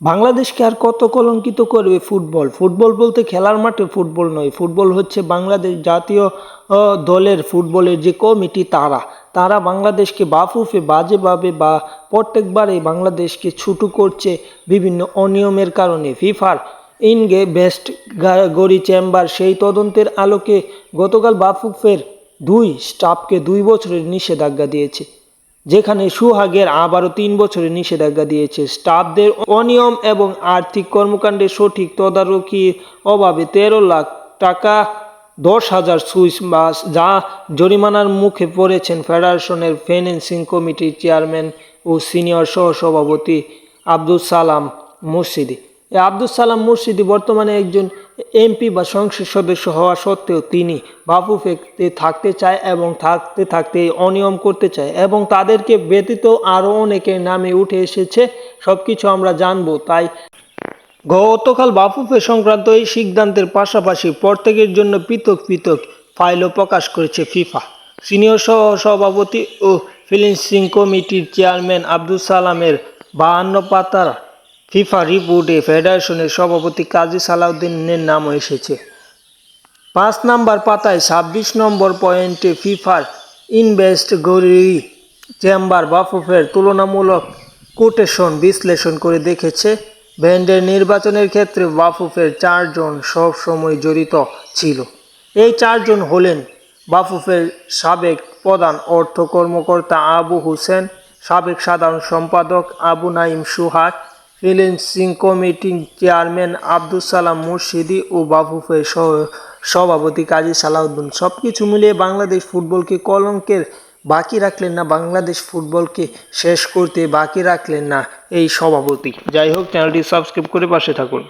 বাংলাদেশকে আর কত কলঙ্কিত করবে ফুটবল? ফুটবল বলতে খেলার মাঠে ফুটবল নয়, ফুটবল হচ্ছে বাংলাদেশ জাতীয় দলের ফুটবলের যে কমিটি তারা বাংলাদেশকে বাফুফে বাজেভাবে বা প্রত্যেকবারে বাংলাদেশকে ছুটো করছে বিভিন্ন অনিয়মের কারণে। ফিফার ইনগে বেস্ট গরি চেম্বার সেই তদন্তের আলোকে গতকাল বাফুফের 2 স্টাফকে 2 বছরের নিষেধাজ্ঞা দিয়েছে, যেখানে সুহাগের আবারও 3 বছরের নিষেধাজ্ঞা দিয়েছে। স্টাফদের অনিয়ম এবং আর্থিক কর্মকাণ্ডের সঠিক তদারকির অভাবে 13 লাখ টাকা 10,000 সুইস মাস যা জরিমানার মুখে পড়েছেন ফেডারেশনের ফিন্যান্সিং কমিটির চেয়ারম্যান ও সিনিয়র সহসভাপতি আব্দুস সালাম মুর্শিদি। আব্দুস সালাম মুর্শিদি বর্তমানে একজন এমপি বা সংসদ সদস্য হওয়া সত্ত্বেও তিনি বাফুফেতে থাকতে চায় এবং থাকতে অনিয়ম করতে চায়, এবং তাদেরকে ব্যতীত আরও অনেকের নামে উঠে এসেছে। সব কিছু আমরা জানবো। তাই গতকাল বাফুফে সংক্রান্ত এই সিদ্ধান্তের পাশাপাশি প্রত্যেকের জন্য পৃথক পৃথক ফাইলও প্রকাশ করেছে ফিফা। সিনিয়র সভাপতি ও ফিন্যান্সিং কমিটির চেয়ারম্যান আব্দুস সালামের 52 পাতার ফিফা রিপোর্টে ফেডারেশনের সভাপতি কাজী সালাউদ্দিনের নামও এসেছে। 5 নম্বর পাতায় 26 নম্বর পয়েন্টে ফিফার ইনভেস্টিগেটরি চেম্বার বাফুফের তুলনামূলক কোটেশন বিশ্লেষণ করে দেখেছে, ব্যান্ডের নির্বাচনের ক্ষেত্রে বাফুফের 4 জন সবসময় জড়িত ছিল। এই 4 জন হলেন বাফুফের সাবেক প্রধান অর্থ কর্মকর্তা আবু হোসেন, সাবেক সাধারণ সম্পাদক আবু নাঈম সুহাগ, ফিন্যান্সিং কমিটির চেয়ারম্যান আব্দুস সালাম মুর্শিদি ও বাফুফের সভাপতি কাজী সালাউদ্দিন। সব কিছু মিলিয়ে বাংলাদেশ ফুটবলকে কলঙ্কের বাকি রাখলেন না, বাংলাদেশ ফুটবলকে শেষ করতে বাকি রাখলেন না এই সভাপতি। যাই হোক, চ্যানেলটি সাবস্ক্রাইব করে পাশে থাকুন।